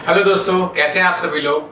Hello दोस्तों, कैसे हैं आप सभी लोग।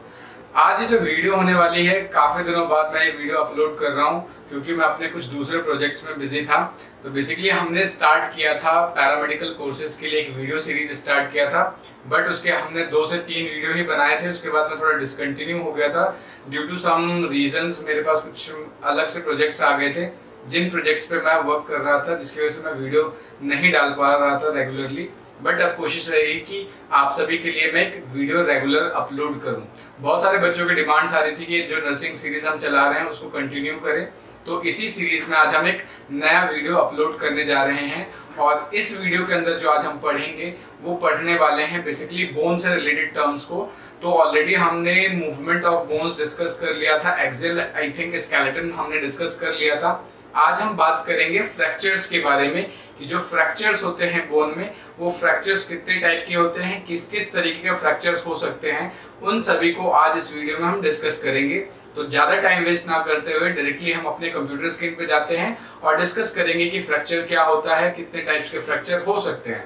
आज ये जो वीडियो होने वाली है, काफ़ी दिनों बाद मैं ये वीडियो अपलोड कर रहा हूँ क्योंकि मैं अपने कुछ दूसरे प्रोजेक्ट्स में बिजी था। तो बेसिकली हमने स्टार्ट किया था पैरामेडिकल कोर्सेज के लिए एक वीडियो सीरीज स्टार्ट किया था, बट उसके हमने 2 से 3 वीडियो ही बनाए थे। उसके बाद में थोड़ा डिसकंटिन्यू हो गया था ड्यू टू सम रीजंस। मेरे पास कुछ अलग से प्रोजेक्ट्स आ गए थे जिन प्रोजेक्ट्स पे मैं वर्क कर रहा था, जिसकी वजह से मैं वीडियो नहीं डाल पा रहा था रेगुलरली। बट अब कोशिश रहेगी कि आप सभी के लिए मैं एक वीडियो रेगुलर अपलोड करूं। बहुत सारे बच्चों की डिमांड्स आ रही थी कि जो नर्सिंग सीरीज हम चला रहे हैं उसको कंटिन्यू करें, तो इसी सीरीज में आज हम एक नया वीडियो अपलोड करने जा रहे हैं। और इस वीडियो के अंदर जो आज हम पढ़ेंगे वो पढ़ने वाले हैं बेसिकली बोन से रिलेटेड टर्म्स को। तो ऑलरेडी हमने मूवमेंट ऑफ बोन्स डिस्कस कर लिया था, एक्सियल आई थिंक स्केलेटन हमने डिस्कस कर लिया था। आज हम बात करेंगे फ्रैक्चर्स के बारे में कि जो फ्रैक्चर्स होते हैं बोन में, वो फ्रैक्चर्स कितने टाइप के होते हैं, किस किस तरीके के फ्रैक्चर्स हो सकते हैं, उन सभी को आज इस वीडियो में हम डिस्कस करेंगे। तो ज्यादा टाइम वेस्ट ना करते हुए डायरेक्टली हम अपने कंप्यूटर स्क्रीन पे जाते हैं और डिस्कस करेंगे कि फ्रैक्चर क्या होता है, कितने टाइप्स के फ्रैक्चर हो सकते हैं।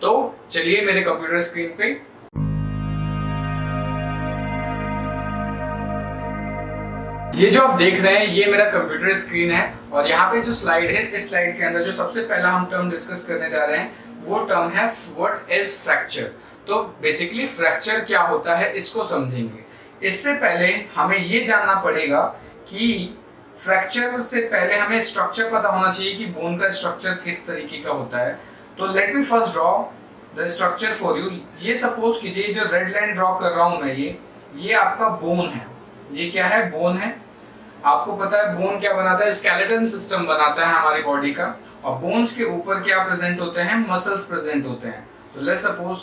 तो चलिए मेरे कंप्यूटर स्क्रीन पे ये जो आप देख रहे हैं ये मेरा कंप्यूटर स्क्रीन है और यहाँ पे जो स्लाइड है, इस स्लाइड के अंदर जो सबसे पहला हम टर्म डिस्कस करने जा रहे हैं वो टर्म है व्हाट इज फ्रैक्चर। तो बेसिकली फ्रैक्चर क्या होता है इसको समझेंगे। इससे पहले हमें ये जानना पड़ेगा कि फ्रैक्चर से पहले हमें स्ट्रक्चर पता होना चाहिए कि बोन का स्ट्रक्चर किस तरीके का होता है। तो let me first draw the structure for you. ये सपोज कीजिए जो रेड लाइन ड्रॉ कर रहा हूं मैं, ये आपका बोन है। ये क्या है? बोन है। आपको पता है बोन क्या बनाता है? स्केलेटन सिस्टम बनाता है हमारी बॉडी का। और बोन्स के ऊपर क्या प्रेजेंट होते हैं? मसल्स प्रेजेंट होते हैं। तो लेट्स सपोज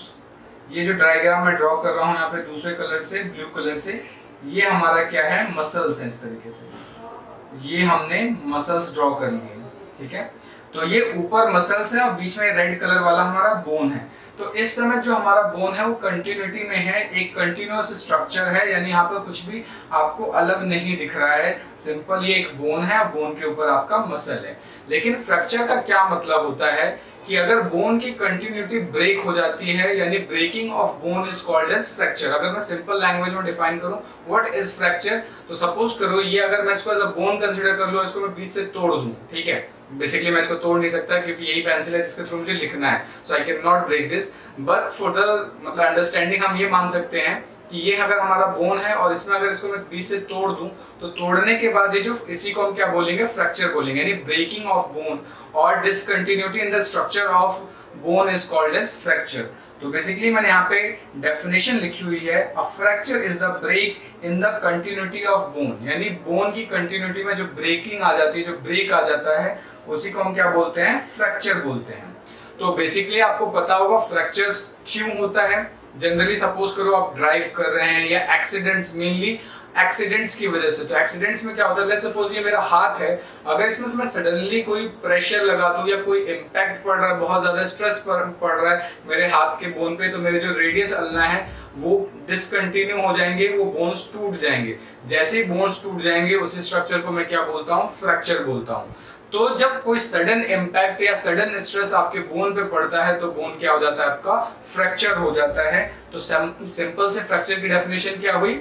ये जो डायग्राम मैं ड्रॉ कर रहा हूं यहाँ पे दूसरे कलर से, ब्लू कलर से, ये हमारा क्या है? मसल्स है। इस तरीके से ये हमने मसल्स ड्रॉ कर लिए, ठीक है। तो ये ऊपर मसल्स है और बीच में रेड कलर वाला हमारा बोन है। तो इस समय जो हमारा बोन है वो कंटिन्यूटी में है, एक कंटिन्यूअस स्ट्रक्चर है, यानी यहाँ पर कुछ भी आपको अलग नहीं दिख रहा है। सिंपल ये एक बोन है और बोन के ऊपर आपका मसल है। लेकिन फ्रैक्चर का क्या मतलब होता है कि अगर बोन की कंटिन्यूटी ब्रेक हो जाती है, यानी breaking of bone is called as fracture. अगर मैं सिंपल लैंग्वेज में डिफाइन करूं व्हाट इज फ्रैक्चर, तो सपोज करो ये अगर मैं इसको एज अ बोन कंसीडर कर लूं, इसको मैं बीच से तोड़ दूं, ठीक है। बेसिकली मैं इसको तोड़ नहीं सकता क्योंकि यही पेंसिल है जिसके थ्रू मुझे लिखना है, so I can not break this. But for the मतलब अंडरस्टैंडिंग हम ये मान सकते हैं कि ये अगर हमारा बोन है और इसमें अगर इसको मैं बीच से तोड़ दूं, तो तोड़ने के बाद ये जो इसी को हम क्या बोलेंगे? फ्रैक्चर बोलेंगे, यानी ब्रेकिंग ऑफ बोन और discontinuity in the structure of bone is called as fracture. तो बेसिकली मैंने यहाँ पे डेफिनेशन लिखी हुई है, a fracture is the break in the continuity of bone, यानी बोन की कंटिन्यूटी में जो ब्रेकिंग आ जाती है, जो ब्रेक आ जाता है, उसी को हम क्या बोलते हैं? फ्रैक्चर बोलते हैं। तो बेसिकली आपको पता होगा फ्रैक्चर्स क्यों होता है। जनरली सपोज करो आप ड्राइव कर रहे हैं या एक्सीडेंट्स, मेनली एक्सीडेंट्स की वजह से। तो एक्सीडेंट्स में क्या होता है? लेट्स सपोज ये मेरा हाथ है, अगर इसमें मैं सडनली कोई प्रेशर लगा दूं या कोई इम्पैक्ट पड़ रहा है, बहुत ज्यादा स्ट्रेस पड़ रहा है मेरे हाथ के बोन पे, तो मेरे जो रेडियस अल्ना है वो डिसकंटिन्यू हो जाएंगे, वो बोन्स टूट जाएंगे। जैसे ही बोन्स टूट जाएंगे उसी स्ट्रक्चर को मैं क्या बोलता हूँ? फ्रैक्चर बोलता हूँ। तो जब कोई सडन इम्पैक्ट या सडन स्ट्रेस आपके बोन पे पड़ता है तो बोन क्या हो जाता है? आपका फ्रैक्चर हो जाता है। तो सिंपल से फ्रैक्चर की डेफिनेशन क्या हुई?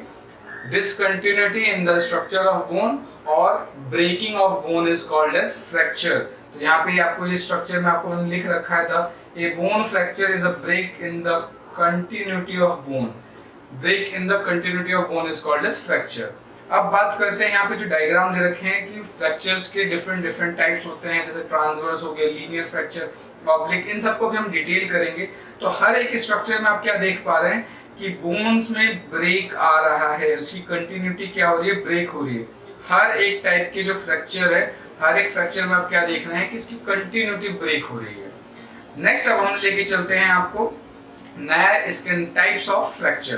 Discontinuity in the structure of bone और breaking of bone is called as fracture. तो यहाँ पे आपको ये स्ट्रक्चर में आपको लिख रखा था, a bone fracture is a break in the continuity of bone. Break in the continuity of bone is called as fracture. अब बात करते हैं यहाँ पे जो डायग्राम दे रखे हैं कि फ्रैक्चर्स के डिफरेंट टाइप्स होते हैं, जैसे ट्रांसवर्स हो गया, लीनियर फ्रैक्चर, ऑब्लिक, इन सबको भी हम डिटेल करेंगे। तो हर एक स्ट्रक्चर में आप क्या देख पा रहे हैं कि बोन्स में ब्रेक आ रहा है, उसकी कंटिन्यूटी क्या हो रही है? ब्रेक हो रही है। हर एक टाइप के जो फ्रैक्चर है, हर एक फ्रैक्चर में आप क्या देख रहे हैं कि इसकी कंटिन्यूटी ब्रेक हो रही है। नेक्स्ट अब हम लेके चलते हैं आपको नया इसके टाइप्स ऑफ फ्रैक्चर।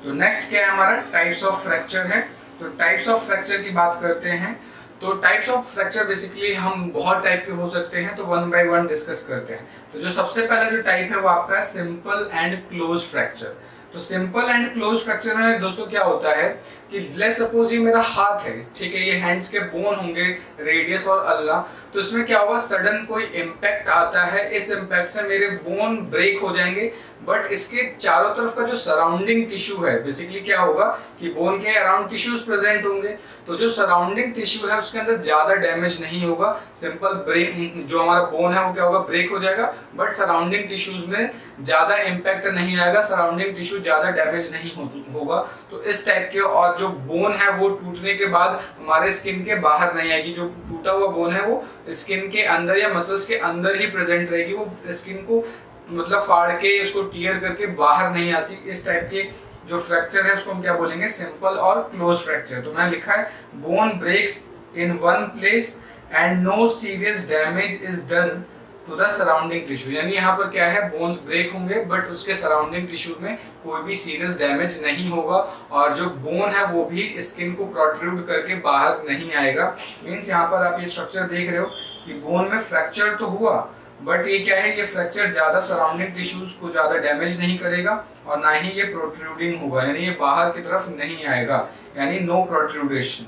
तो नेक्स्ट क्या है हमारा? टाइप्स ऑफ फ्रैक्चर है। तो टाइप्स ऑफ फ्रैक्चर की बात करते हैं। तो टाइप्स ऑफ फ्रैक्चर बेसिकली हम बहुत टाइप के हो सकते हैं, तो वन बाय वन डिस्कस करते हैं। तो जो सबसे पहला जो टाइप है वो आपका सिंपल एंड क्लोज फ्रैक्चर। तो सिंपल एंड क्लोज फ्रैक्चर में दोस्तों क्या होता है कि लेट्स सपोज ये मेरा हाथ है, ठीक है, ये हैंड्स के बोन होंगे रेडियस और अल्ला, तो इसमें क्या होगा, सडन कोई इम्पैक्ट आता है, इस इम्पैक्ट से मेरे बोन ब्रेक हो जाएंगे, बट इसके चारों तरफ का जो सराउंडिंग टिश्यू है, बेसिकली क्या होगा कि बोन के अराउंड टिश्यूज प्रेजेंट होंगे, तो जो सराउंडिंग टिश्यू है उसके अंदर ज्यादा डैमेज नहीं होगा, सिंपल ब्रेक जो हमारा बोन है वो क्या होगा, ब्रेक हो जाएगा, बट सराउंडिंग टिश्यूज में ज्यादा इम्पैक्ट नहीं आएगा, सराउंडिंग टिश्यू ज्यादा डैमेज नहीं होगा। तो इस टाइप के, और जो बोन है वो टूटने के बाद हमारे स्किन के बाहर नहीं आएगी, जो टूटा हुआ बोन है वो स्किन के अंदर या मसल्स के अंदर ही प्रेजेंट रहेगी, वो स्किन को मतलब फाड़ के इसको टीयर करके बाहर नहीं आती। इस टाइप के जो फ्रैक्चर है उसको हम क्या बोलेंगे, सिंपल और क्लोज फ्रैक्चर। तो मैंने लिखा है bone breaks in one place and no serious damage is done to the surrounding tissue, यानी यहाँ पर क्या है, बोन्स ब्रेक होंगे बट उसके सराउंडिंग टिश्यू में कोई भी सीरियस डैमेज नहीं होगा, और जो बोन है वो भी स्किन को प्रोट्रूड करके बाहर नहीं आएगा। मीन्स यहाँ पर आप ये स्ट्रक्चर देख रहे हो कि बोन में फ्रैक्चर तो हुआ, बट ये क्या है, ये फ्रैक्चर ज्यादा सराउंडिंग टिश्यूज को ज्यादा डैमेज नहीं करेगा और ना ही ये प्रोट्रूडिंग होगा, यानी ये बाहर की तरफ नहीं आएगा, यानी नो प्रोट्रूडेशन,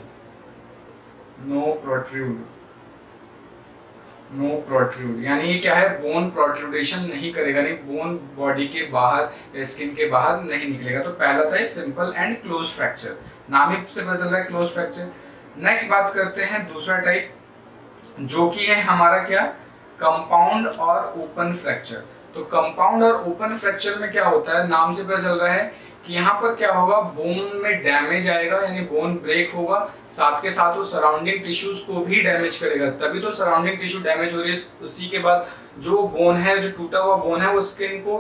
नो प्रोट्रूड, यानी ये क्या है, बोन प्रोट्रूडेशन नहीं करेगा, नहीं बोन बॉडी के बाहर स्किन के बाहर नहीं निकलेगा। तो पहला था सिंपल एंड क्लोज फ्रैक्चर, नाम ही से पता चल रहा है क्लोज फ्रैक्चर। नेक्स्ट बात करते हैं दूसरा टाइप, जो कि है हमारा क्या, कंपाउंड और ओपन फ्रैक्चर। तो कंपाउंड और ओपन फ्रैक्चर में क्या होता है, नाम से पता चल रहा है कि यहाँ पर क्या होगा, बोन में डैमेज आएगा, यानी बोन ब्रेक होगा, साथ के साथ वो सराउंडिंग टिश्यूज को भी डैमेज करेगा, तभी तो सराउंडिंग टिश्यू डैमेज हो रही है। उसी के बाद जो बोन है, जो टूटा हुआ बोन है, वो स्किन को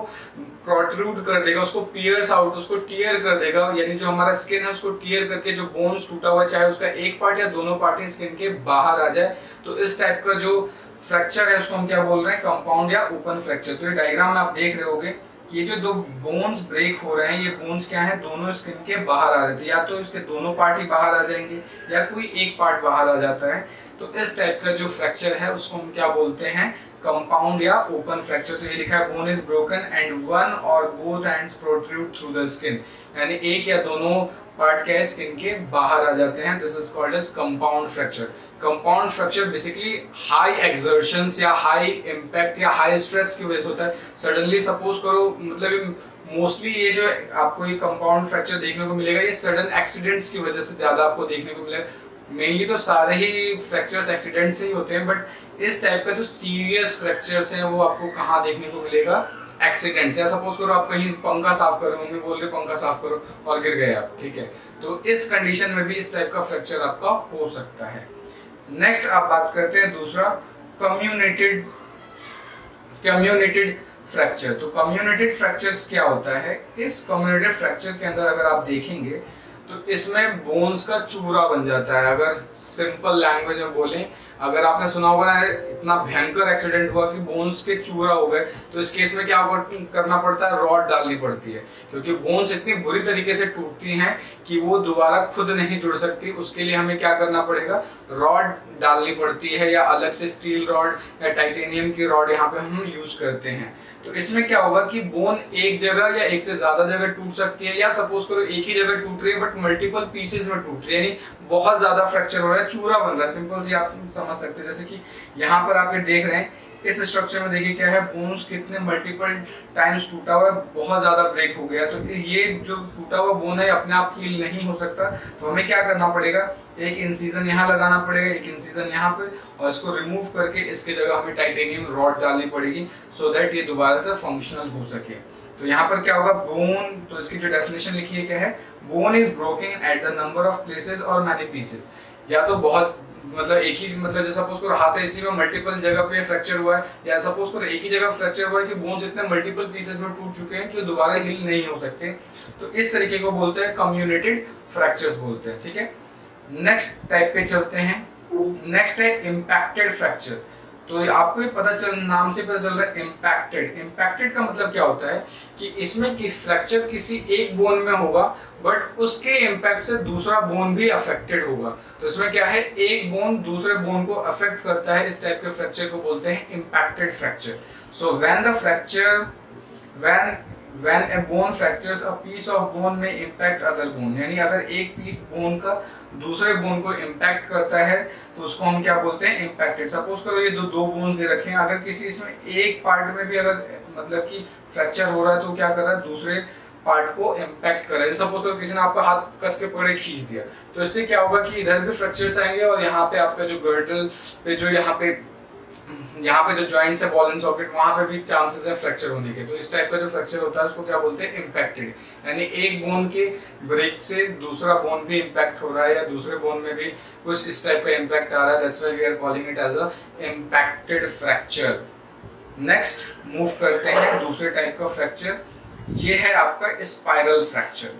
प्रोट्रूड कर देगा, उसको पियर्स आउट, उसको टीयर कर देगा, यानी जो हमारा स्किन है उसको टीयर करके जो बोन्स टूटा हुआ है, चाहे उसका एक पार्ट या दोनों पार्ट स्किन के बाहर आ जाए। तो इस टाइप का जो फ्रैक्चर है उसको हम क्या बोल रहे हैं, कंपाउंड या ओपन फ्रैक्चर। तो ये डायग्राम में आप देख रहे होगे, ये जो दो बोन्स ब्रेक हो रहे हैं, ये बोन्स क्या हैं, दोनों स्किन के बाहर आ रहे थे, या तो इसके दोनों पार्ट ही बाहर आ जाएंगे या कोई एक पार्ट बाहर आ जाता है। तो इस टाइप का जो फ्रैक्चर है उसको हम क्या बोलते हैं, कंपाउंड या ओपन फ्रैक्चर। तो ये लिखा है bone is broken and one or both ends protrude through the skin, यानी एक या दोनों पार्ट क्या है, स्किन के बाहर आ जाते हैं। This is called as compound fracture. Compound fracture basically high exertions या हाई इम्पैक्ट या हाई स्ट्रेस की वजह से होता है। सडनली सपोज करो, मतलब मोस्टली ये जो आपको ये कंपाउंड फ्रैक्चर देखने को मिलेगा, ये सडन एक्सीडेंट्स की वजह से ज्यादा आपको देखने को मिलेगा। मेनली तो सारे ही फ्रैक्चर्स एक्सीडेंट से ही होते हैं, बट इस टाइप का जो सीरियस फ्रैक्चर्स हैं वो आपको कहाँ देखने को मिलेगा, एक्सीडेंट्स। या सपोज करो आप कहीं पंखा साफ कर रहे हो, मम्मी बोल रहे पंखा साफ करो और गिर गए आप, ठीक है, तो इस कंडीशन में भी इस टाइप का फ्रैक्चर आपका हो सकता है। नेक्स्ट आप बात करते हैं दूसरा, कम्युनेटेड फ्रैक्चर। तो कम्युनेटेड फ्रैक्चर्स क्या होता है, इस कम्युनेटेड फ्रैक्चर के अंदर अगर आप देखेंगे तो इसमें बोन्स का चूरा बन जाता है। अगर सिंपल लैंग्वेज में बोलें, अगर आपने सुना होगा ना, इतना भयंकर एक्सीडेंट हुआ कि बोन्स के चूरा हो गए, तो इस केस में क्या करना पड़ता है, रॉड डालनी पड़ती है, क्योंकि बोन्स इतनी बुरी तरीके से टूटती हैं कि वो दोबारा खुद नहीं जुड़ सकती। उसके लिए हमें क्या करना पड़ेगा, रॉड डालनी पड़ती है, या अलग से स्टील रॉड या टाइटेनियम की रॉड यहाँ पे हम यूज करते हैं। तो इसमें क्या होगा कि बोन एक जगह या एक से ज्यादा जगह टूट सकती है, या सपोज करो एक ही जगह टूट रही है बट मल्टीपल पीसेस में टूट रही है, यानी बहुत ज्यादा फ्रैक्चर हो रहा है, चूरा बन रहा है। सिंपल सी आप समझ सकते हैं, जैसे कि यहाँ पर आप ये देख रहे हैं, इस स्ट्रक्चर में देखिए क्या है, बोन्स कितने मल्टीपल टाइम्स टूटा हुआ है, बहुत ज्यादा ब्रेक हो गया। तो ये जो टूटा हुआ बोन है अपने आप हील नहीं हो सकता, तो हमें क्या करना पड़ेगा, एक इंसिजन यहाँ लगाना पड़ेगा, एक इंसिजन यहाँ पे, और इसको रिमूव करके इसके जगह हमें टाइटेनियम रॉड डालनी पड़ेगी, सो दैट ये दोबारा से फंक्शनल हो सके। तो यहाँ पर क्या होगा, बोन, तो इसकी जो डेफिनेशन लिखी है क्या है, bone is broken at the number of places और मैनी पीसेस। या तो बहुत, मतलब एक ही, मतलब जैसे सपोज करो हाथ है, इसी में मल्टीपल जगह पे फ्रैक्चर हुआ है, या सपोज करो एक ही जगह फ्रैक्चर हुआ है कि बोन्स इतने मल्टीपल पीसेस में टूट चुके हैं कि दोबारा हील नहीं हो सकते। तो इस तरीके को बोलते हैं कम्युनेटेड फ्रैक्चर्स बोलते हैं, ठीक है। नेक्स्ट टाइप पे चलते हैं, नेक्स्ट है इम्पैक्टेड फ्रैक्चर। तो आपको पता चल, नाम से पता चल रहा है इम्पैक्टेड। इम्पैक्टेड का मतलब क्या होता है कि इसमें फ्रैक्चर किसी एक बोन में होगा, बट उसके इम्पैक्ट से दूसरा बोन भी अफेक्टेड होगा। तो इसमें क्या है, एक बोन दूसरे बोन को अफेक्ट करता है, इस टाइप के फ्रैक्चर को बोलते हैं impacted fracture. So when When a bone fractures, a piece of bone may impact other bone, यानी अगर एक पीस बोन का दूसरे बोन को इम्पैक्ट करता है तो उसको हम क्या बोलते हैं, इम्पैक्टेड। सपोज करो ये दो बोन्स दे रखे हैं, अगर किसी इसमें एक पार्ट में भी अगर मतलब कि फ्रैक्चर हो रहा है तो क्या कर रहा है, दूसरे पार्ट को इम्पैक्ट कर रहा है। सपोज करो किसी ने आपका हाथ कस के पकड़े खींच दिया, तो इससे क्या होगा कि इधर भी फ्रैक्चर्स आएंगे और यहाँ पे आपका जो गर्डल पे जो यहाँ पे जो जॉइंट्स है बॉल एंड सॉकेट, वहां पे भी चांसेस है फ्रैक्चर होने के। तो इस टाइप का जो फ्रैक्चर होता है उसको क्या बोलते हैं, इम्पैक्टेड। यानी एक बोन के ब्रेक से दूसरा बोन भी इम्पैक्ट हो रहा है या दूसरे बोन में भी कुछ इस टाइप का इम्पैक्ट आ रहा है, that's why we are calling it as a impacted fracture. Next move करते हैं दूसरे टाइप का फ्रैक्चर, ये है आपका स्पाइरल फ्रैक्चर।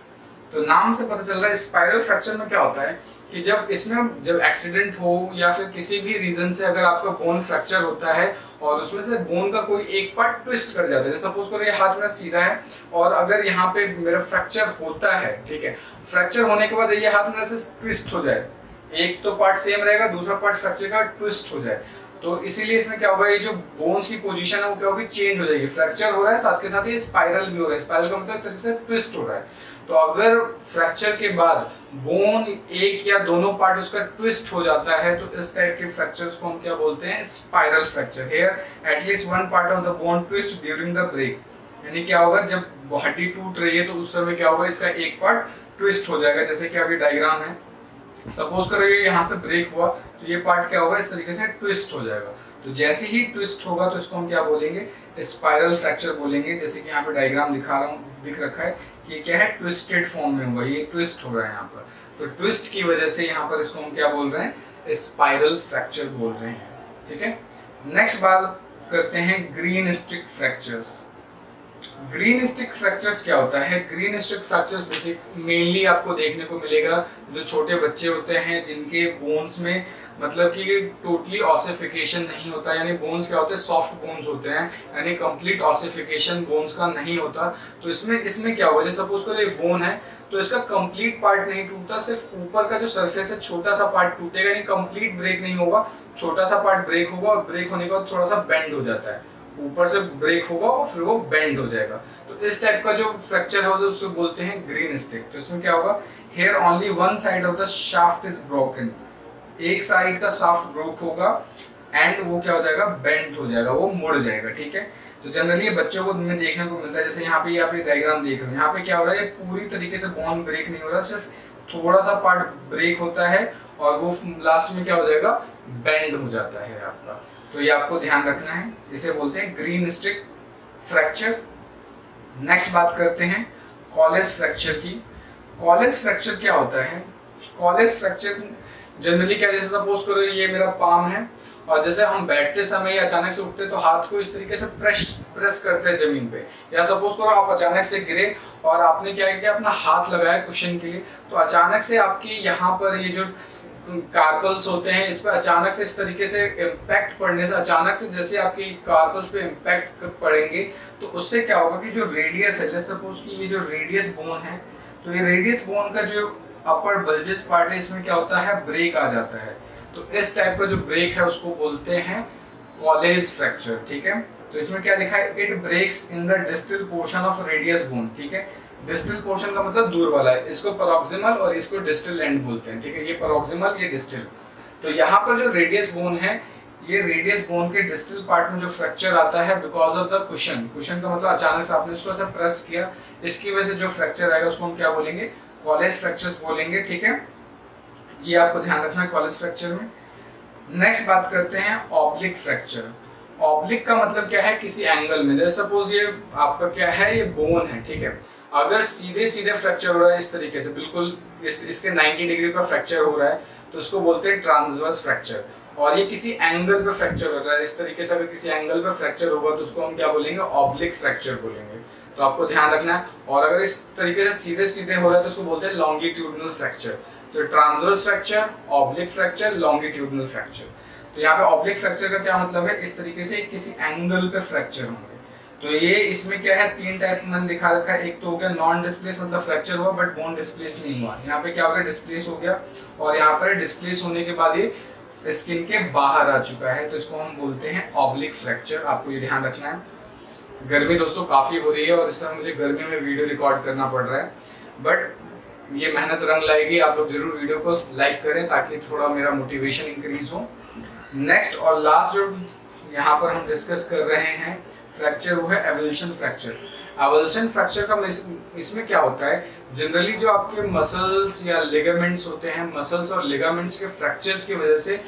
तो नाम से पता चल रहा है स्पाइरल फ्रैक्चर में क्या होता है कि जब एक्सीडेंट हो या फिर किसी भी रीजन से अगर आपका बोन फ्रैक्चर होता है और उसमें से बोन का कोई एक पार्ट ट्विस्ट कर जाता है, सपोज करो ये हाथ मेरा सीधा है और अगर यहाँ पे मेरा फ्रैक्चर होता है, ठीक है, फ्रैक्चर होने के बाद ये हाथ मेरा से ट्विस्ट हो जाए, एक तो पार्ट सेम रहेगा, दूसरा पार्ट फ्रैक्चर का ट्विस्ट हो जाए, तो इसीलिए इसमें क्या होगा, ये जो बोन्स की पोजीशन है वो क्या होगी, चेंज हो जाएगी। फ्रैक्चर हो रहा है साथ के साथ ये स्पाइरल भी हो रहा है, स्पाइरल का मतलब इस तरीके से ट्विस्ट हो रहा है। तो अगर फ्रैक्चर के बाद बोन एक या दोनों पार्ट उसका ट्विस्ट हो जाता है तो इस टाइप के फ्रैक्चर्स को हम क्या बोलते हैं, spiral fracture. Here at least one part of the bone twist during the break, यानी क्या होगा, जब हड्डी टूट रही है तो उस समय क्या होगा, इसका एक पार्ट ट्विस्ट हो जाएगा। जैसे कि अभी डायग्राम है, सपोज करो ये यहाँ से ब्रेक हुआ तो ये पार्ट क्या होगा, इस तरीके से ट्विस्ट हो जाएगा। तो जैसे ही ट्विस्ट होगा तो इसको हम क्या बोलेंगे, स्पाइरल फ्रैक्चर बोलेंगे। जैसे कि यहाँ पे डायग्राम दिख रखा है कि क्या है, ट्विस्टेड फॉर्म में होगा, ये ट्विस्ट हो रहा है यहाँ पर, तो ट्विस्ट की वजह से यहाँ पर इसको हम क्या बोल रहे हैं, स्पाइरल फ्रैक्चर बोल रहे हैं। ठीक है, नेक्स्ट बात करते हैं green stick fractures. Green stick fractures क्या होता है, green stick fractures basic mainly आपको देखने को मिलेगा जो छोटे बच्चे होते हैं जिनके बोन्स में मतलब कि टोटली ऑसिफिकेशन नहीं होता, यानी बोन्स क्या होते हैं, सॉफ्ट बोन्स होते हैं, यानी कंप्लीट ऑसिफिकेशन बोन्स का नहीं होता। तो इसमें क्या होगा, जैसे सपोज करो ये बोन है तो इसका कंप्लीट पार्ट नहीं टूटता, सिर्फ ऊपर का जो सरफेस है छोटा सा पार्ट टूटेगा, यानी कंप्लीट ब्रेक नहीं होगा, छोटा सा पार्ट ब्रेक होगा और ब्रेक होने के बाद थोड़ा सा बेंड हो जाता है, ऊपर से ब्रेक होगा और फिर वो बेंड हो जाएगा। तो इस टाइप का जो फ्रैक्चर है उसको बोलते हैं ग्रीन स्टिक। तो इसमें क्या होगा, here only one side of the shaft is broken, एक साइड का शाफ्ट ब्रोक होगा एंड वो क्या हो जाएगा, बेंड हो जाएगा, वो मुड़ जाएगा। ठीक है, तो जनरली बच्चों को में देखने को मिलता है, जैसे यहाँ पे आप ये डायग्राम देख रहे हो, यहाँ पे क्या हो रहा है, पूरी तरीके से बोन ब्रेक नहीं हो रहा, सिर्फ थोड़ा सा पार्ट ब्रेक होता है और वो लास्ट में क्या हो जाएगा, बेंड हो जाता है आपका। तो ये आपको ध्यान रखना है, इसे बोलते हैं ग्रीन स्टिक फ्रैक्चर। नेक्स्ट बात करते हैं कॉलेज फ्रैक्चर की। कॉलेज फ्रैक्चर क्या होता है, कॉलेज फ्रैक्चर जनरली क्या, जैसे सपोज करो ये मेरा पाम है और जैसे हम बैठते समय अचानक से उठते तो हाथ को इस तरीके से प्रेस करते हैं जमीन पे, या सपोज करो आप अचानक से गिरे और आपने क्या किया, अपना हाथ लगाया कुशन के लिए, तो अचानक से आपकी यहाँ पर ये जो कार्पल्स होते हैं इस पर अचानक से इस तरीके से इम्पैक्ट पड़ने से, अचानक से जैसे आपकी कार्पल्स पे इम्पैक्ट पड़ेंगे तो उससे क्या होगा कि जो रेडियस है, सपोज कि ये जो रेडियस बोन है, तो ये रेडियस बोन का जो अपर बल्जेस पार्ट है इसमें क्या होता है, ब्रेक आ जाता है। तो इस टाइप का जो ब्रेक है उसको बोलते हैं कॉलेज फ्रैक्चर। ठीक है, तो इसमें क्या लिखा है, it breaks in the distal portion of radius bone. ठीक है, डिस्टल पोर्शन का मतलब दूर वाला है, इसको पैरोक्सिमल और इसको डिस्टल एंड बोलते हैं। ठीक है, ये पैरोक्सिमल, ये डिस्टल। तो यहाँ पर जो रेडियस बोन है, ये रेडियस बोन के डिस्टल पार्ट में जो फ्रैक्चर आता है because of the cushion, cushion का मतलब अचानक से आपने इसको ऐसा प्रेस किया, इसकी वजह से जो फ्रैक्चर आएगा उसको हम क्या बोलेंगे, कॉलेज फ्रैक्चर्स बोलेंगे। ठीक है, ये आपको ध्यान रखना है कॉलेज फ्रैक्चर में। नेक्स्ट बात करते हैं ऑब्लिक फ्रैक्चर। ऑब्लिक का मतलब क्या है, किसी एंगल में, जैसे सपोज ये आपका क्या है, ये बोन है, ठीक है, अगर सीधे सीधे फ्रैक्चर हो रहा है इस तरीके से, बिल्कुल इसके 90 डिग्री पर फ्रैक्चर हो रहा है तो उसको बोलते हैं ट्रांसवर्स फ्रैक्चर। और ये किसी एंगल पे फ्रैक्चर हो रहा है इस तरीके से, अगर किसी एंगल पे फ्रैक्चर होगा तो उसको हम क्या बोलेंगे, ऑब्लिक फ्रैक्चर बोलेंगे। तो आपको ध्यान रखना है। और अगर इस तरीके से सीधे सीधे हो रहा है तो उसको बोलते हैं लॉन्गिट्यूडनल फ्रैक्चर। तो transverse fracture, oblique fracture, longitudinal fracture. तो यहाँ पे ऑब्लिक फ्रैक्चर का क्या मतलब है, इस तरीके से किसी एंगल पे फ्रैक्चर होंगे। तो ये इसमें क्या है, तीन टाइप मैंने दिखा रखा है। एक तो हो गया नॉन डिस्प्लेस, मतलब फ्रैक्चर हुआ बट बोन डिस्प्लेस नहीं हुआ। यहाँ पे क्या हो गया, डिस्प्लेस हो गया, और यहाँ पर डिस्प्लेस होने के बाद ये स्किन के बाहर आ चुका है, तो इसको हम बोलते हैं ऑब्लिक फ्रैक्चर। आपको ये ध्यान रखना है। गर्मी दोस्तों काफ़ी हो रही है और इस समय मुझे गर्मी में वीडियो रिकॉर्ड करना पड़ रहा है, बट ये मेहनत रंग लाएगी। आप लोग जरूर वीडियो को लाइक करें ताकि थोड़ा मेरा मोटिवेशन इंक्रीज हो। नेक्स्ट और लास्ट जो यहाँ पर हम डिस्कस कर रहे हैं फ्रैक्चर, वो है एवोल्यूशन फ्रैक्चर। एवोल्यूशन फ्रैक्चर का इसमें क्या होता है, जनरली जो आपके मसल्स या लिगामेंट्स होते हैं, मसल्स और लिगामेंट्स के फ्रैक्चर्स की वजह से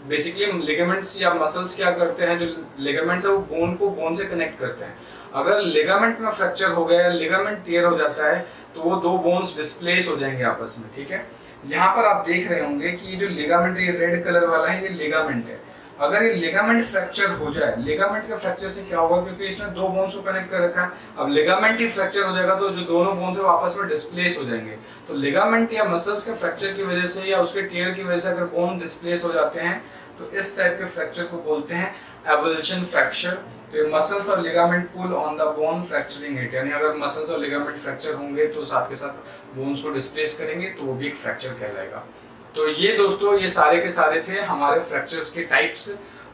बेसिकली लिगामेंट्स या मसल्स क्या करते हैं, जो लिगामेंट्स है वो बोन को बोन से कनेक्ट करते हैं। अगर लिगामेंट में फ्रैक्चर हो गया, लिगामेंट टियर हो जाता है, तो वो दो बोन्स डिस्प्लेस हो जाएंगे आपस में, ठीक है। यहाँ पर आप देख रहे होंगे कि ये जो लिगामेंट, ये रेड कलर वाला है, ये लिगामेंट है। अगर ये लिगामेंट फ्रैक्चर हो जाए, लिगामेंट के फ्रैक्चर से क्या होगा, क्योंकि इसने दो बोन्स को कनेक्ट कर रखा है, अब लिगामेंट ही फ्रैक्चर हो जाएगा तो जो दोनों बोन्स है आपस में डिस्प्लेस हो जाएंगे। तो लिगामेंट या मसल्स के फ्रैक्चर की वजह से या उसके टियर की वजह से अगर बोन डिस्प्लेस हो जाते हैं तो इस टाइप के फ्रैक्चर को बोलते हैं एवोल्यूशन फ्रैक्चर। तो ये मसल्स और ligament pull on the bone fracturing it, यानी अगर मसल्स और लिगामेंट फ्रैक्चर होंगे तो साथ के साथ बोन्स को डिस्प्लेस करेंगे तो वो भी एक फ्रैक्चर कहलाएगा। तो ये दोस्तों ये सारे के सारे थे हमारे फ्रैक्चर्स के टाइप्स।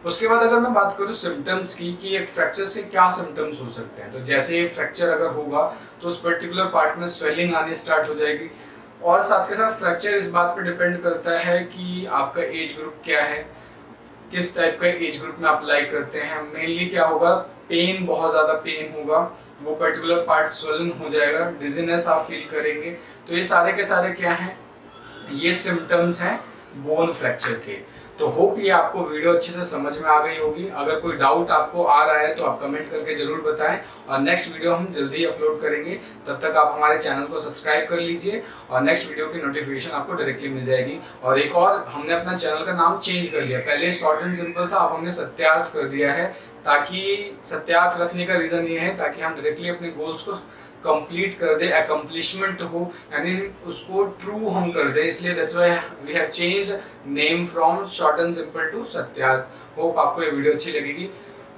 उसके बाद अगर मैं बात करूँ सिम्टम्स की कि एक फ्रैक्चर से क्या सिम्टम्स हो सकते हैं, तो जैसे ये फ्रैक्चर अगर होगा तो उस पर्टिकुलर पार्ट में स्वेलिंग आनी स्टार्ट हो जाएगी। और साथ के साथ फ्रैक्चर इस बात पर डिपेंड करता है कि आपका एज ग्रुप क्या है, किस टाइप का एज ग्रुप में आप लाइक करते हैं। मेनली क्या होगा, पेन, बहुत ज़्यादा पेन होगा, वो पर्टिकुलर पार्ट स्वेलन हो जाएगा, डिजीनेस आप फील करेंगे। तो ये सारे के सारे क्या हैं, ये सिम्टम्स हैं बोन फ्रैक्चर के। तो होप ये आपको वीडियो अच्छे से समझ में आ गई होगी। अगर कोई डाउट आपको आ रहा है तो आप कमेंट करके जरूर बताएं और नेक्स्ट वीडियो हम जल्दी अपलोड करेंगे। तब तक आप हमारे चैनल को सब्सक्राइब कर लीजिए और नेक्स्ट वीडियो की नोटिफिकेशन आपको डायरेक्टली मिल जाएगी। और एक और, हमने अपना चैनल का नाम चेंज कर लिया, पहले शॉर्ट एंड सिंपल था, अब हमने सत्यार्थ कर दिया है। ताकि सत्यार्थ रखने का रीजन ये है ताकि हम डायरेक्टली अपने गोल्स को कंप्लीट कर दे, अकम्प्लिशमेंट हो, यानी उसको ट्रू हम कर दे, इसलिए that's why we have changed name from short and simple to Satyarth. Hope आपको ये वीडियो अच्छी लगेगी।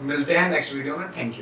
मिलते हैं नेक्स्ट वीडियो में। Thank you.